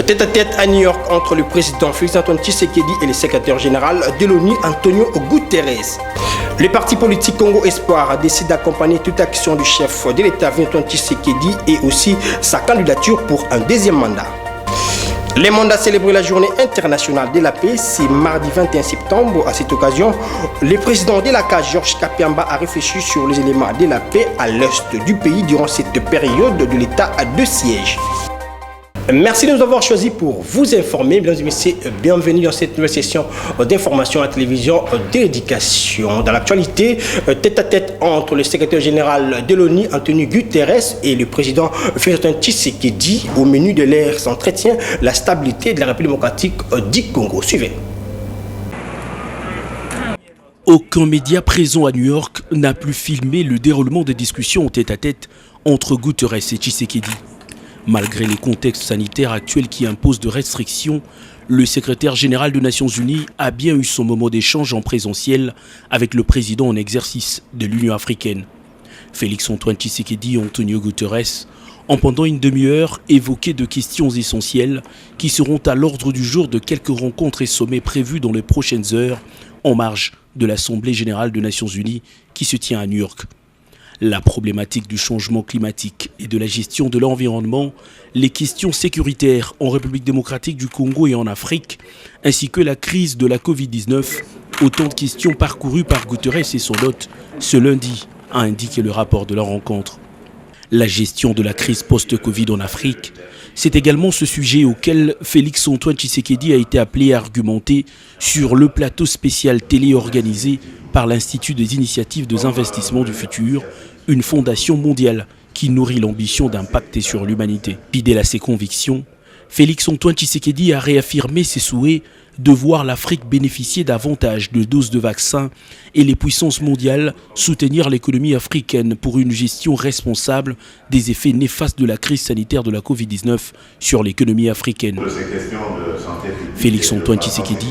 Tête-à-tête à New York entre le président Félix-Antoine Tshisekedi et le secrétaire général de l'ONU, Antonio Guterres. Le parti politique Congo Espoir décide d'accompagner toute action du chef de l'État Félix-Antoine Tshisekedi et aussi sa candidature pour un deuxième mandat. Les mandats célébrer la journée internationale de la paix, c'est mardi 21 septembre. À cette occasion, le président de la CAF, Georges Kapiamba, a réfléchi sur les éléments de la paix à l'est du pays durant cette période de l'état de siège. Merci de nous avoir choisis pour vous informer. Mesdames et messieurs, bienvenue dans cette nouvelle session d'information à la télévision d'éducation. Dans l'actualité, tête-à-tête entre le secrétaire général de l'ONU, Antonio Guterres, et le président Félix-Antoine Tshisekedi. Au menu de leurs entretiens, la stabilité de la République démocratique du Congo. Suivez. Aucun média présent à New York n'a pu filmer le déroulement des discussions en tête-à-tête entre Guterres et Tshisekedi. Malgré les contextes sanitaires actuels qui imposent de restrictions, le secrétaire général des Nations Unies a bien eu son moment d'échange en présentiel avec le président en exercice de l'Union africaine. Félix-Antoine Tshisekedi et Antonio Guterres ont pendant une demi-heure évoqué de questions essentielles qui seront à l'ordre du jour de quelques rencontres et sommets prévus dans les prochaines heures en marge de l'Assemblée générale des Nations Unies qui se tient à New York. La problématique du changement climatique et de la gestion de l'environnement, les questions sécuritaires en République démocratique du Congo et en Afrique, ainsi que la crise de la Covid-19, autant de questions parcourues par Guterres et son hôte ce lundi, a indiqué le rapport de leur rencontre. La gestion de la crise post-Covid en Afrique, c'est également ce sujet auquel Félix-Antoine Tshisekedi a été appelé à argumenter sur le plateau spécial télé organisé par l'Institut des initiatives des investissements du futur, une fondation mondiale qui nourrit l'ambition d'impacter sur l'humanité. Fidèle à ses convictions, Félix-Antoine Tshisekedi a réaffirmé ses souhaits de voir l'Afrique bénéficier davantage de doses de vaccins et les puissances mondiales soutenir l'économie africaine pour une gestion responsable des effets néfastes de la crise sanitaire de la Covid-19 sur l'économie africaine. Félix-Antoine Tshisekedi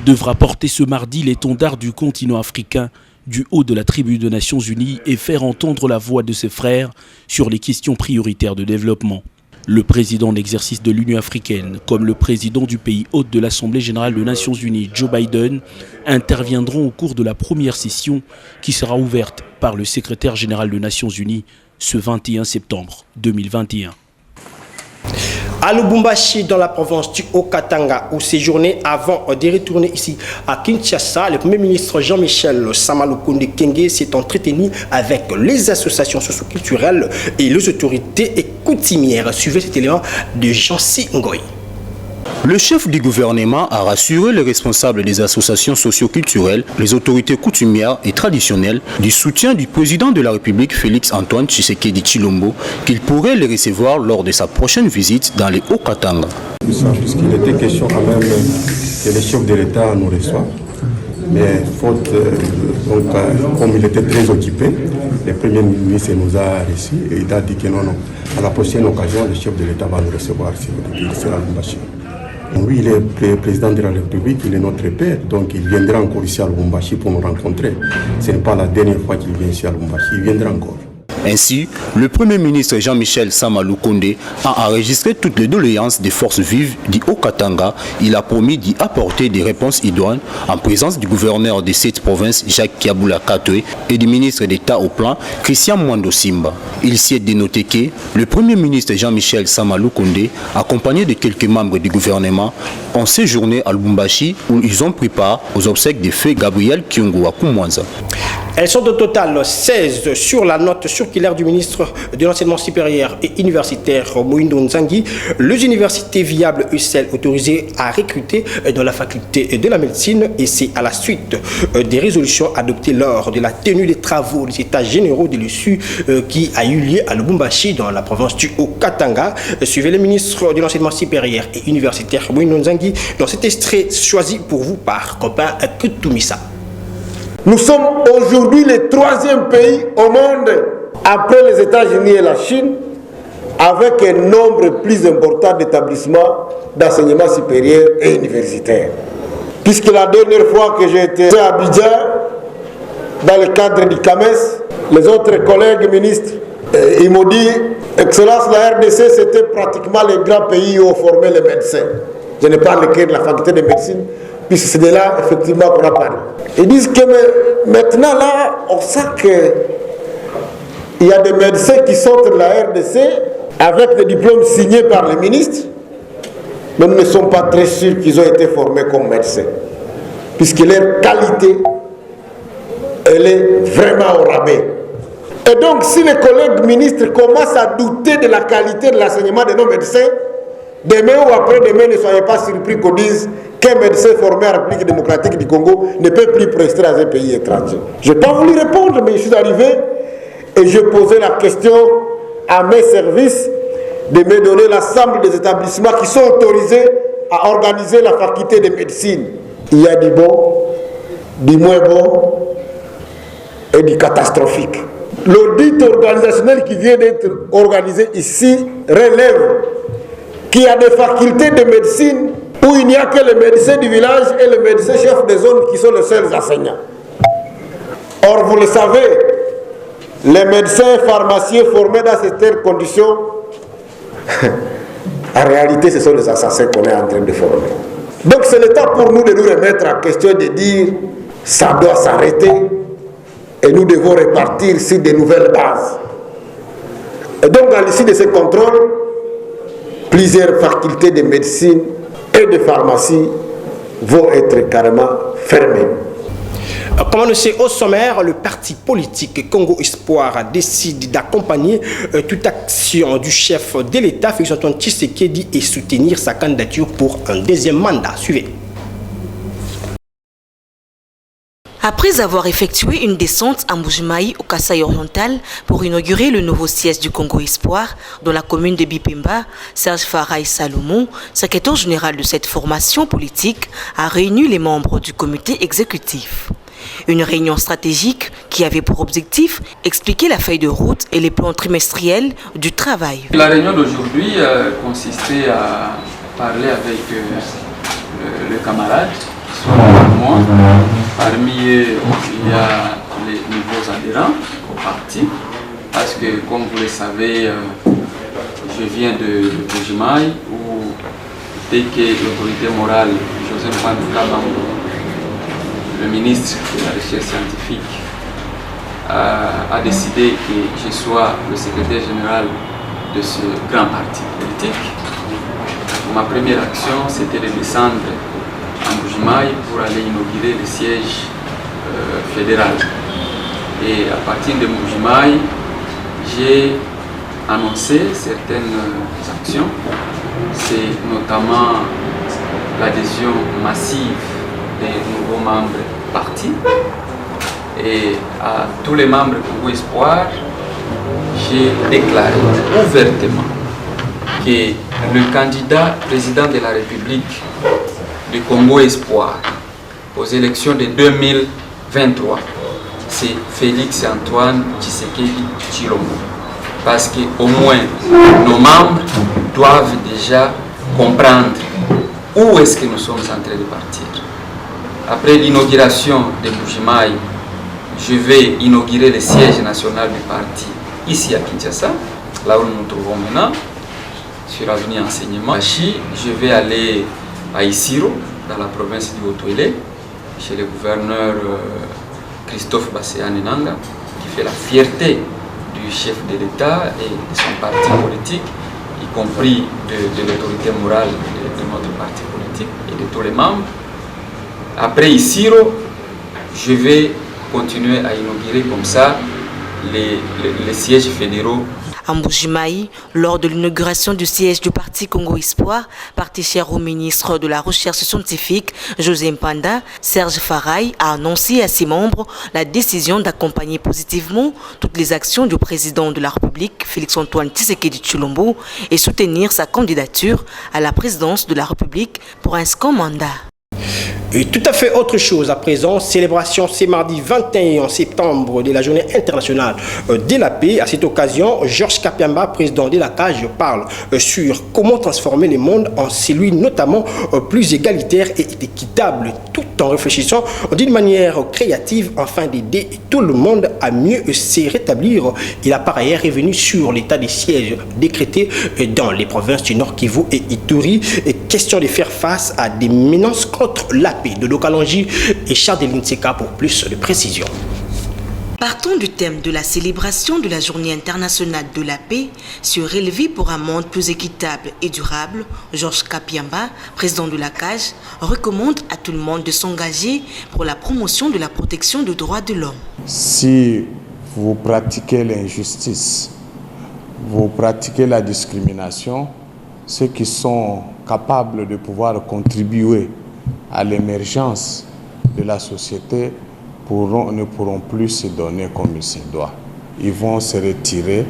devra porter ce mardi l'étendard du continent africain du haut de la tribune des Nations Unies et faire entendre la voix de ses frères sur les questions prioritaires de développement. Le président en exercice de l'Union africaine, comme le président du pays hôte de l'Assemblée générale des Nations Unies, Joe Biden, interviendront au cours de la première session qui sera ouverte par le secrétaire général des Nations Unies ce 21 septembre 2021. À Lubumbashi, dans la province du Haut-Katanga, où séjourné avant de retourner ici à Kinshasa, le Premier ministre Jean-Michel Sama-Lukonde Kyenge s'est entretenu avec les associations socioculturelles et les autorités coutumières. Suivez cet élément de Jancy Ngoy. Le chef du gouvernement a rassuré les responsables des associations socio-culturelles, les autorités coutumières et traditionnelles du soutien du président de la République Félix-Antoine Tshisekedi Tshilombo qu'il pourrait les recevoir lors de sa prochaine visite dans les Hauts-Katanga. Puisqu'il était question quand même que les chefs de l'État nous reçoivent, mais faute, comme il était très occupé, le Premier ministre nous a reçus et il a dit que non, à la prochaine occasion, le chef de l'État va nous recevoir ici à Lubumbashi. Oui, il est président de la République, il est notre père, donc il viendra encore ici à Lubumbashi pour nous rencontrer. Ce n'est pas la dernière fois qu'il vient ici à Lubumbashi, il viendra encore. Ainsi, le Premier ministre Jean-Michel Sama-Lukonde a enregistré toutes les doléances des forces vives du Haut-Katanga. Il a promis d'y apporter des réponses idoines en présence du gouverneur de cette province, Jacques Kiabula Katwe, et du ministre d'État au plan, Christian Mwando Simba. Il s'y est dénoté que le Premier ministre Jean-Michel Sama-Lukonde, accompagné de quelques membres du gouvernement, ont séjourné à Lubumbashi où ils ont pris part aux obsèques de feu Gabriel Kyungu à Kumwanza. Elles sont au total 16 sur la note circulaire du ministre de l'Enseignement supérieur et universitaire Moïndo Nzangi. Les universités viables UCL autorisées à recruter dans la faculté de la médecine, et c'est à la suite des résolutions adoptées lors de la tenue des travaux des états généraux de l'USU qui a eu lieu à Lubumbashi dans la province du Haut-Katanga. Suivez le ministre de l'Enseignement supérieur et universitaire Moïndo Nzangi dans cet extrait choisi pour vous par copain Kutumisa. Nous sommes aujourd'hui le troisième pays au monde, après les États-Unis et la Chine, avec un nombre plus important d'établissements d'enseignement supérieur et universitaire. Puisque la dernière fois que j'ai été à Abidjan, dans le cadre du CAMES, les autres collègues ministres Ils m'ont dit, Excellence, la RDC, c'était pratiquement les grands pays où on formait les médecins. Je ne parle que de la faculté de médecine, puisque c'est de là, effectivement, qu'on a parlé. Ils disent que maintenant, là, on sent qu'il y a des médecins qui sortent de la RDC avec des diplômes signés par les ministres, mais nous ne sommes pas très sûrs qu'ils ont été formés comme médecins, puisque leur qualité, elle est vraiment au rabais. Et donc, si les collègues ministres commencent à douter de la qualité de l'enseignement de nos médecins, demain ou après-demain, ne soyez pas surpris qu'on dise qu'un médecin formé en République démocratique du Congo ne peut plus prester dans un pays étranger. Je n'ai pas voulu répondre, mais je suis arrivé et je posais la question à mes services de me donner l'ensemble des établissements qui sont autorisés à organiser la faculté de médecine. Il y a du bon, du moins bon et du catastrophique. L'audit organisationnel qui vient d'être organisé ici relève qu'il y a des facultés de médecine où il n'y a que les médecins du village et les médecins chefs de zone qui sont les seuls enseignants. Or, vous le savez, les médecins et pharmaciens formés dans certaines conditions, en réalité, ce sont les assassins qu'on est en train de former. Donc, c'est le temps pour nous de nous remettre en question, de dire ça doit s'arrêter. Et nous devons repartir sur de nouvelles bases. Et donc, à l'issue de ce contrôle, plusieurs facultés de médecine et de pharmacie vont être carrément fermées. Comme annoncé au sommaire, le parti politique Congo Espoir décide d'accompagner toute action du chef de l'État, Félix-Antoine Tshisekedi, et soutenir sa candidature pour un deuxième mandat. Suivez. Après avoir effectué une descente à Mbujimayi au Kasaï oriental pour inaugurer le nouveau siège du Congo Espoir dans la commune de Bipemba, Serge Farai Salomon, secrétaire général de cette formation politique, a réuni les membres du comité exécutif. Une réunion stratégique qui avait pour objectif expliquer la feuille de route et les plans trimestriels du travail. La réunion d'aujourd'hui consistait à parler avec le camarade qui sont avec moi. Parmi eux, il y a les nouveaux adhérents au parti, parce que, comme vous le savez, je viens de Mbujimayi, où dès que l'autorité morale, Joseph Mbandouka, le ministre de la Recherche scientifique, a décidé que je sois le secrétaire général de ce grand parti politique. Ma première action, c'était de descendre à Mbujimayi pour aller inaugurer le siège fédéral. Et à partir de Mbujimayi, j'ai annoncé certaines actions. C'est notamment l'adhésion massive des nouveaux membres partis. Et à tous les membres Congo Espoir, j'ai déclaré ouvertement que le candidat président de la République du Congo Espoir aux élections de 2023, c'est Félix-Antoine Tshisekedi Tshilombo. Parce qu'au moins, nos membres doivent déjà comprendre où est-ce que nous sommes en train de partir. Après l'inauguration de Mbujimayi, je vais inaugurer le siège national du parti ici à Kinshasa, là où nous nous trouvons maintenant, sur l'avenue Enseignement. Je vais aller à Isiro, dans la province du Haut-Touélé, chez le gouverneur Christophe Basséane-Nanga, qui fait la fierté du chef de l'État et de son parti politique, y compris de l'autorité morale de notre parti politique et de tous les membres. Après Isiro, je vais continuer à inaugurer comme ça les sièges fédéraux. À Mbujimayi, lors de l'inauguration du siège du parti Congo Espoir, parti cher au ministre de la Recherche scientifique, José Mpanda, Serge Farai a annoncé à ses membres la décision d'accompagner positivement toutes les actions du président de la République, Félix-Antoine Tshisekedi Tshilombo, et soutenir sa candidature à la présidence de la République pour un second mandat. Et tout à fait autre chose à présent, célébration ce mardi 21 septembre de la journée internationale de la paix. À cette occasion, Georges Kapiamba, président de la CAGE, parle sur comment transformer le monde en celui notamment plus égalitaire et équitable, tout en réfléchissant d'une manière créative afin d'aider tout le monde à mieux se rétablir. Il a par ailleurs revenu sur l'état des sièges décrétés dans les provinces du Nord Kivu et Ituri. Question de faire face à des menaces contre la paix. De Lokalongi et Chardeline Seka pour plus de précision. Partons du thème de la célébration de la Journée internationale de la paix, sur Élevé pour un monde plus équitable et durable, Georges Kapiamba, président de la CAGE, recommande à tout le monde de s'engager pour la promotion de la protection des droits de l'homme. Si vous pratiquez l'injustice, vous pratiquez la discrimination, ceux qui sont capables de pouvoir contribuer à l'émergence de la société ne pourront plus se donner comme il se doit. Ils vont se retirer.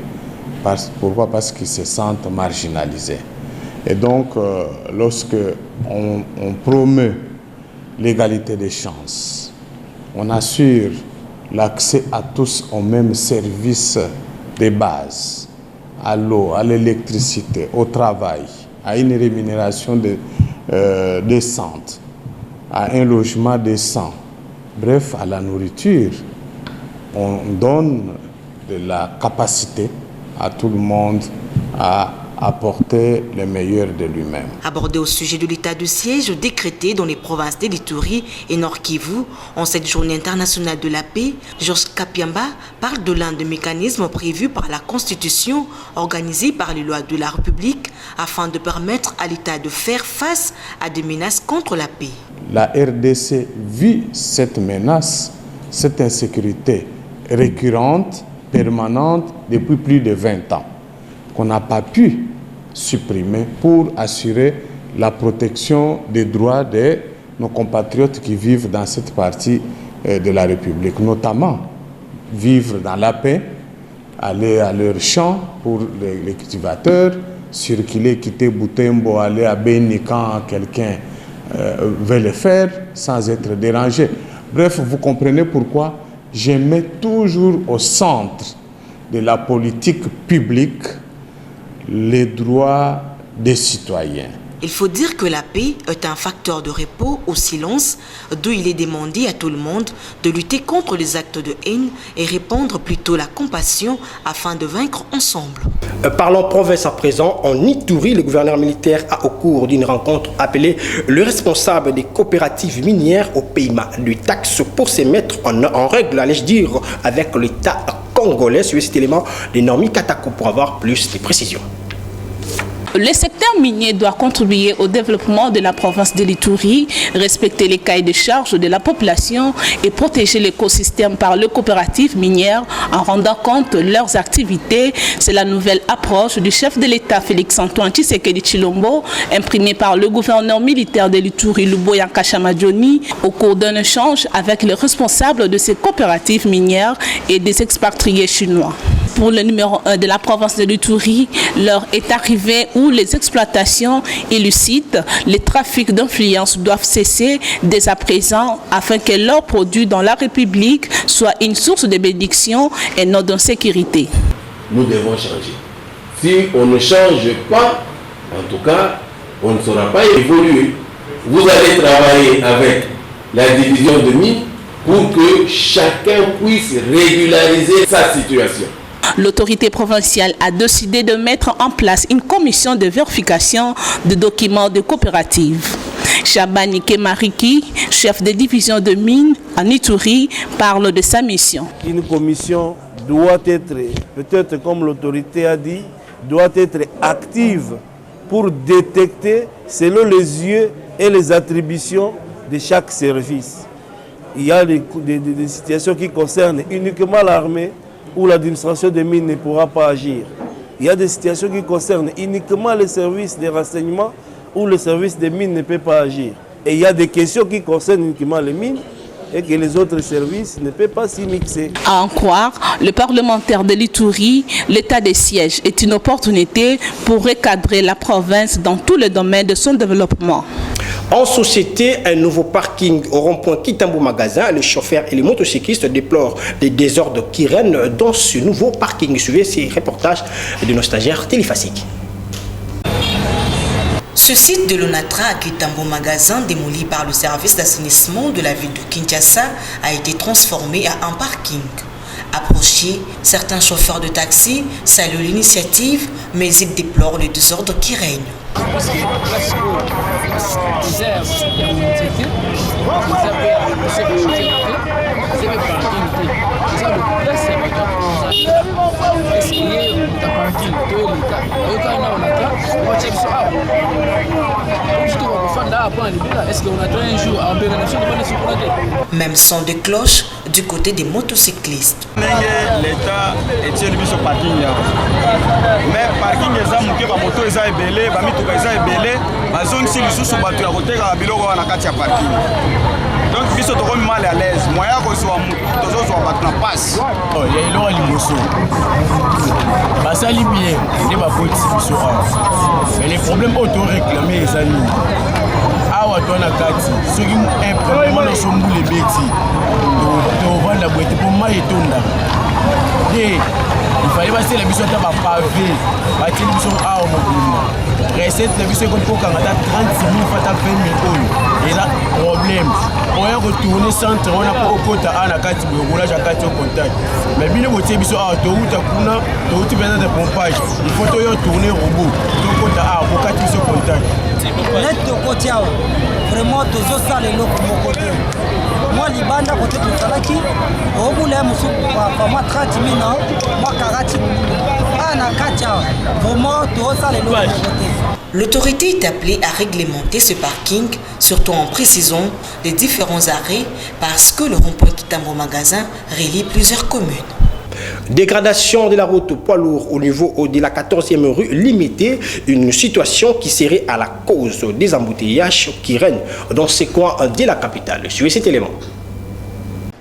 Pourquoi? Parce qu'ils se sentent marginalisés. Et donc, lorsque on promeut l'égalité des chances, on assure l'accès à tous aux mêmes services de base, à l'eau, à l'électricité, au travail, à une rémunération décente, à un logement décent, bref, à la nourriture, on donne de la capacité à tout le monde à apporter le meilleur de lui-même. Abordé au sujet de l'état de siège décrété dans les provinces d'Ituri et Nord Kivu en cette journée internationale de la paix, Georges Kapiamba parle de l'un des mécanismes prévus par la Constitution organisée par les lois de la République afin de permettre à l'État de faire face à des menaces contre la paix. La RDC vit cette menace, cette insécurité récurrente, permanente depuis plus de 20 ans, qu'on n'a pas pu supprimer pour assurer la protection des droits de nos compatriotes qui vivent dans cette partie de la République, notamment vivre dans la paix, aller à leur champ pour les cultivateurs, circuler, quitter Boutembo, aller à Beni quand quelqu'un veut le faire sans être dérangé. Bref, vous comprenez pourquoi je mets toujours au centre de la politique publique les droits des citoyens. Il faut dire que la paix est un facteur de repos au silence, d'où il est demandé à tout le monde de lutter contre les actes de haine et répandre plutôt la compassion afin de vaincre ensemble. Parlons province à présent. En Ituri, le gouverneur militaire a, au cours d'une rencontre, appelé le responsable des coopératives minières au paiement de taxes pour se mettre en règle, allais-je dire, avec l'État congolais. Sur cet élément de Normi Katako pour avoir plus de précisions. Le secteur minier doit contribuer au développement de la province de l'Ituri, respecter les cahiers de charges de la population et protéger l'écosystème par les coopératives minières en rendant compte de leurs activités. C'est la nouvelle approche du chef de l'État Félix-Antoine Tshisekedi Tshilombo, imprimée par le gouverneur militaire de l'Ituri, Luboya Kashamadjoni, au cours d'un échange avec les responsables de ces coopératives minières et des expatriés chinois. Pour le numéro 1 de la province de l'Ituri, l'heure est arrivée où les exploitations illicites, les trafics d'influence doivent cesser dès à présent afin que leurs produits dans la République soient une source de bénédiction et non d'insécurité. Nous devons changer. Si on ne change pas, en tout cas, on ne saura pas évoluer. Vous allez travailler avec la division de mines pour que chacun puisse régulariser sa situation. L'autorité provinciale a décidé de mettre en place une commission de vérification de documents de coopératives. Chabanike Mariki, chef de division de mines en Ituri, parle de sa mission. Une commission doit être, peut-être comme l'autorité a dit, doit être active pour détecter selon les yeux et les attributions de chaque service. Il y a des situations qui concernent uniquement l'armée, où l'administration des mines ne pourra pas agir. Il y a des situations qui concernent uniquement les services de renseignement où le service des mines ne peut pas agir. Et il y a des questions qui concernent uniquement les mines et que les autres services ne peuvent pas s'y mixer. À en croire, le parlementaire de l'Ituri, l'état des sièges est une opportunité pour recadrer la province dans tous les domaines de son développement. En société, un nouveau parking au rond-point Kitambo Magasin. Les chauffeurs et les motocyclistes déplorent des désordres qui règnent dans ce nouveau parking. Suivez ces reportages de nos stagiaires téléphasiques. Ce site de l'ONATRA à Kitambo Magasin, démoli par le service d'assainissement de la ville de Kinshasa, a été transformé en un parking. Approchés, certains chauffeurs de taxi saluent l'initiative, mais ils déplorent le désordre qui règne. Même son de cloche du côté des motocyclistes. L'État est mis sur parking. Mais parking est moto est belé, bamituka est belé, la zone si le sous battu à côté de biloko na katia parking. Donc biso to comme mal à l'aise. Moya ko so tozo so battu na passe. Oh, il y a l'eau limoso. Basali bien, ne ba police biso a. Mais les problèmes auto réclamer les amis. Awa to na kati, soki un problème na so mbule beti. To vendre boîte pour mai tonda. Il fallait passer la mission à la pavé, bâtir la mission à Omokuluma. Recette la mission qu'on peut gagner 36 000 fois 20 000 euros. Et là, problème. On a retourné centre, on a pas au côté à la carte, on a déjà carte au contact. Mais bien le mission à autoroute, autoroute de pompage. Il faut tourner robot, au côté à au carte au contact. Net au côté, vraiment, tous les salles là pour mon côté. Moi, les bandes à côté de Salaki, au bout de la mousse, moi 30 000 ans, moi 40 000 ans. Vraiment, tous les salles là pour mon côté. L'autorité est appelée à réglementer ce parking, surtout en précisant les différents arrêts, parce que le rond-point Kitambo Magasin relie plusieurs communes. Dégradation de la route poids lourd au niveau de la 14e rue limitée, une situation qui serait à la cause des embouteillages qui règnent dans ces coins de la capitale. Suivez cet élément.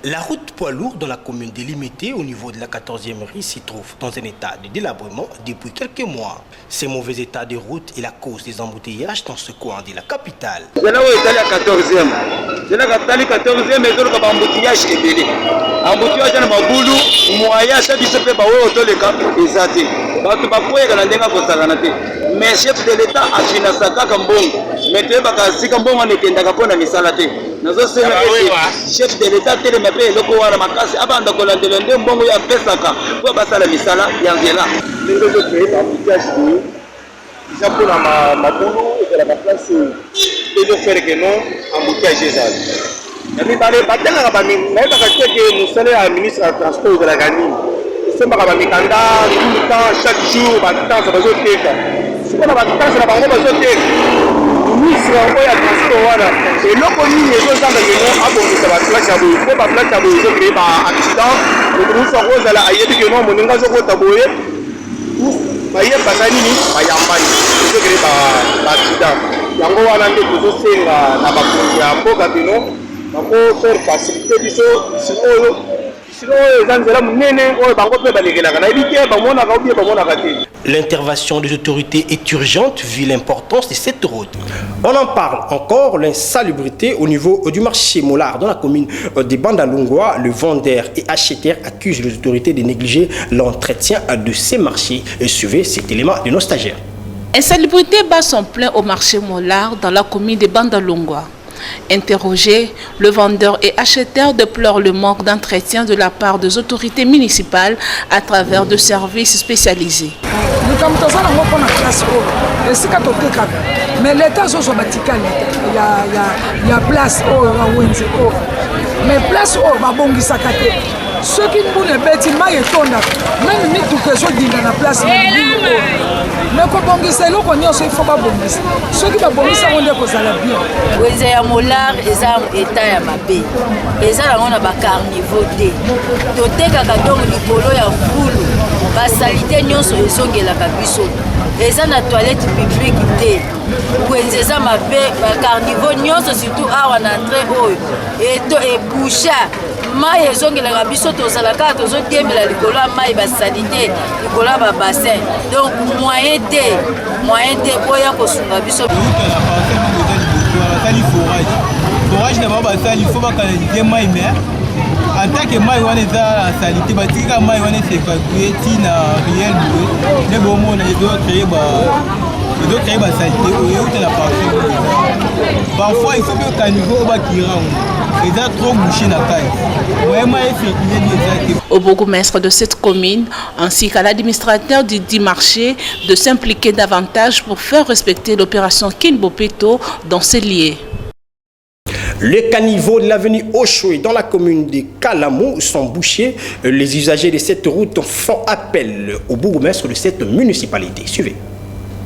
La route poids lourd dans la commune délimitée au niveau de la 14e rue s'y trouve dans un état de délabrement depuis quelques mois. Ce mauvais état de route est la cause des embouteillages dans ce coin de la capitale. Je suis à la 14e. Je suis à la 14e et je suis à l'embouteillage ébélé. L'embouteillage est dans le boulot, moyen, ça dit que c'est pas au les cas exact. Parce que parfois il y a des gens qui sont mais chef de l'État a financé ça comme bon. Mais tu vas si comme bon on est d'accord na misalate. Nazo sema chef de l'État tele mape loko wala makasi abanda ko landela ndem bongo ya pesa ka kwa basala misala ya nzela. Les autres pays d'embouteillage ils ont pour ma boulot et de la place de faire que non embouteillage ça. Nami bale batanga ba mi na ba ka que musale à ministre du transport de la Gani. C'est pas mi kanda tout le temps chaque jour ba temps ça va teka. C'est pas ba temps ça va ba teka. Ministre oya transport wana et loko nini ezozanga keno abongisa ba place ya boye ko ba place ya boye ezokre ba accident oturusa kozala ayebi keno moninga zokota boye baye basanini bayambani ezokre ba accident yango wana nde tozosenga na bakonzi ya mboka keno bako faire facilité biso sikoyo L'intervention des autorités est urgente vu l'importance de cette route. On en parle encore, l'insalubrité au niveau du marché Mollard dans la commune de Bandalungwa. Le vendeur et acheteur accusent les autorités de négliger l'entretien de ces marchés. Et suivez cet élément de nos stagiaires. Insalubrité bat son plein au marché Mollard dans la commune de Bandalungwa. Interrogé, le vendeur et acheteur déplore le manque d'entretien de la part des autorités municipales à travers de services spécialisés. Mais l'État il y a place mais place ceux qui nous les bâtiments et même ni tout que je dis dans la place mais quand bongisa lo konyo il faut pas bongisa ceux qui va bongisa on est pour ça la bien oui ya Mollard eza état ya mabe eza la on a ba carnivore de toteka ka donc likolo ya fulu ba salité nyonso ezongela ka biso eza na toilette publique te wenze eza mabe ba carnivore nyonso surtout awa na entrée oyo et boucha mai ezongelaka biso tozalaka tozodiembela likolo ya mai basalite likolo ya babassin donc moyen te boya kosunga biso basali forage na bango basali fo bakanalize mai mais en tant que mai wana eza salite batikaka mai wana esefacue ntina riel boye nde bomona ezocreye basalite oyo eutela parfum parfois il faut mpe okaniveau oyo bakirango Au bourgmestre de cette commune ainsi qu'à l'administrateur du dit marché de s'impliquer davantage pour faire respecter l'opération Kinbopeto dans ces lieux. Les caniveaux de l'avenue Oshwe dans la commune de Kalamou sont bouchés. Les usagers de cette route font appel au bourgmestre de cette municipalité. Suivez.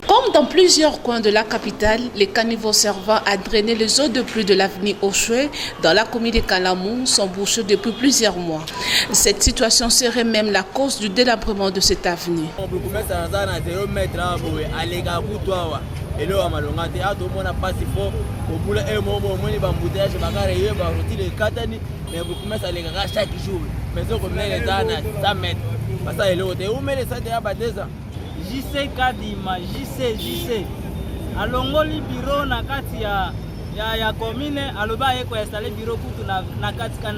Comme dans plusieurs coins de la capitale, les caniveaux servant à drainer les eaux de pluie de l'avenue Oshwe dans la commune de Kalamou sont bouchés depuis plusieurs mois. Cette situation serait même la cause du délabrement de cette avenue. JC Kadima, JC. Alongoli bureau na kati ya commune, aloba yeko installer bureau kutu na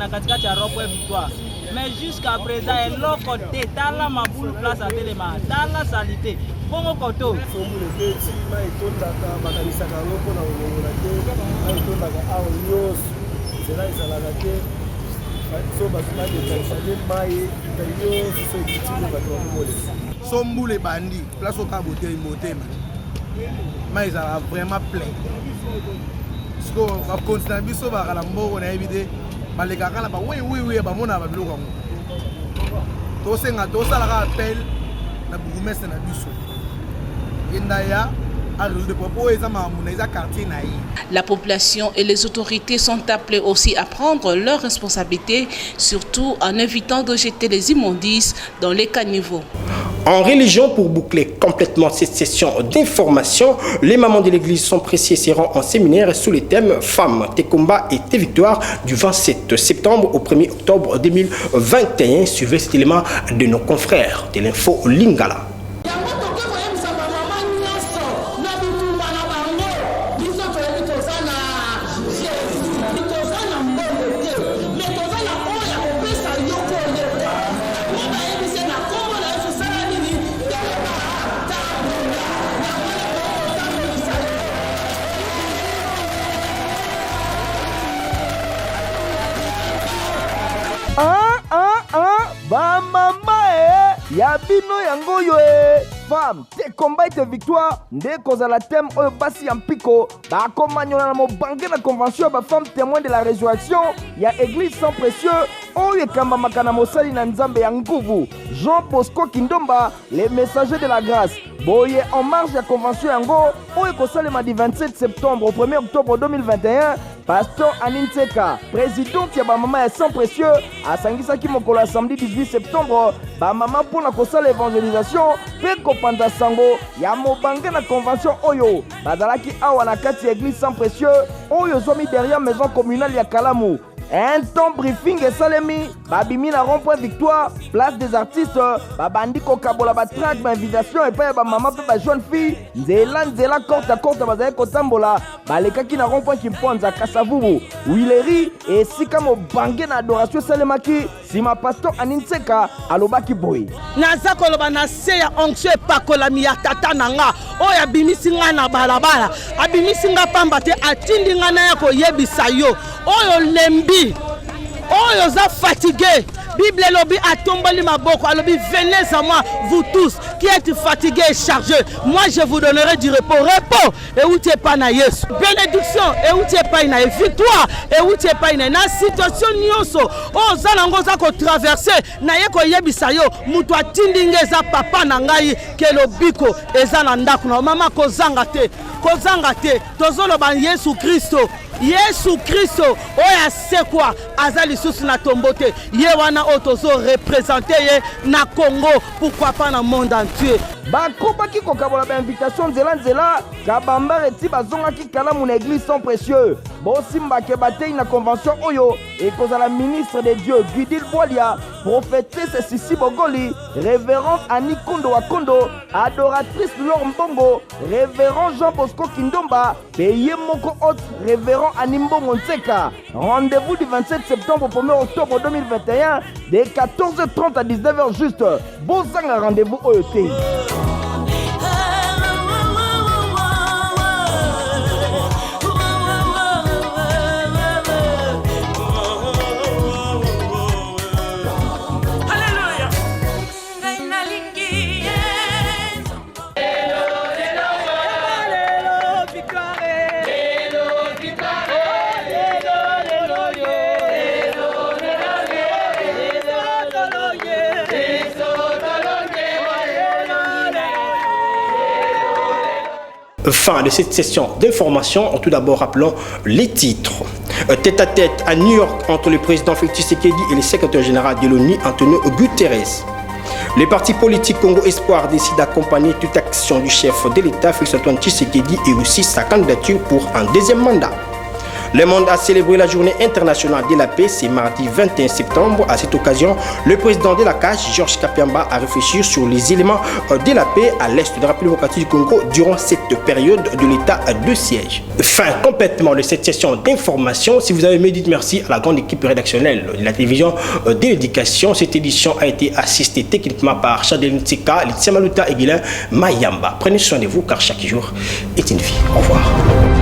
kati ya Rokwe Victoire. Mais jusqu'à présent, eloko te tala mabulu place à telema, tala salité. Bongo koto. Somboule bandi, place au caboté moté, mais ils ont vraiment plein. Parce qu'on va continuer à vivre à la mort, on a évité, mais les gars là, oui, bah mon avait bloqué. Tout ça, la appel, la bourgmestre na biso. Indaya. La population et les autorités sont appelées aussi à prendre leurs responsabilités, surtout en évitant de jeter les immondices dans les caniveaux. En religion, pour boucler complètement cette session d'information, les mamans de l'église sont pressées et seront en séminaire sous les thèmes Femmes, tes combats et tes victoires du 27 septembre au 1er octobre 2021. Suivez cet élément de nos confrères de l'info Lingala. Ba mama ya bino yango yo femme te combat te victoire nde kozala thème oyo basi ya mpiko bakomanyola na mobange na convention ba femme témoin de la résurrection ya église sans précieux oyo ekambamaka na mosali na nzambe ya nguvu Jean Bosco Kindomba les messagers de la grâce boye en marge ya convention yango oyo ekosalema du 27 septembre au 1er octobre 2021. Pasteur Anintseka, présidente ya bamama ya sans précieux, asangisaki mokolo ya samedi 18 septembre, bamama mpona kosala évangélisation pe kopanza sango ya mobange na convention oyo. Bazalaki awa na kati ya église sans précieux oyo zomi derrière maison communale ya Kalamou. Un temps briefing et salemi, babimi na rond-point victoire, place des artistes, babandi kokabola ba track ba invitation et pa ba maman pe ba jeune fille, nzela corte à corte bazay kotambola, balekaki na rond-point Kimponza Kasavubu, Wileri et sika mo bangé na adoration salemaki, sima pasteur Anintseka alobaki boy. Naza koloba na se ya onction epakolami ya tata nanga, oyo abimisi nga na balabala, abimisi nga pamba te atindi nga na ya koyebisa yo, oyo lembi oyo za fatigué. Bible lobi atomboli maboko alobi venez à moi vous tous qui êtes fatigués et chargés, moi je vous donnerai du repos. Repos et où tu es pas na Yesu, bénédiction et où tu es pas na victoire et où tu es pas na situation nyonso o zalango za ko traverser na ye ko yebisa yo mutu atindinga za papa na ngai ke lobiko eza na ndako na mama kozanga te tozolo ba Yesu Kristo Yesu Kristo oya sekwa azali susu na tombote ye wana otozo représenter ye na Congo, pourquoi pas dans le monde entier. Bakobaki kokabola ba invitation nzela kabamba reti bazongaki Kalamu na église sans précieux bosimba ke batei na convention oyo ekozala ministre de Dieu Gudil Bolia, prophétesse Sisi Bogoli, révérend Annie Kondo Wakondo, adoratrice Laure Mbongo, révérend Jean Bosco Kindomba, payé moko hôte révérend Animbo Montseka. Rendez-vous du 27 septembre au 1er octobre 2021 de 14h30 à 19h juste. Bozanga rendez-vous OET. Fin de cette session d'information. Tout d'abord, rappelons les titres. Tête-à-tête à New York entre le président Félix Tshisekedi et le secrétaire général de l'ONU, Antonio Guterres. Le parti politique Congo Espoir décide d'accompagner toute action du chef de l'État, Félix Antoine Tshisekedi, et aussi sa candidature pour un deuxième mandat. Le monde a célébré la journée internationale de la paix, c'est mardi 21 septembre. À cette occasion, le président de la CAJ, Georges Kapiamba, a réfléchi sur les éléments de la paix à l'est de la République démocratique du Congo durant cette période de l'état de siège. Fin complètement de cette session d'information. Si vous avez aimé, dites merci à la grande équipe rédactionnelle de la télévision de l'éducation. Cette édition a été assistée techniquement par Chadeline Tsika, Litsema Luta et Guilain Mayamba. Prenez soin de vous car chaque jour est une vie. Au revoir.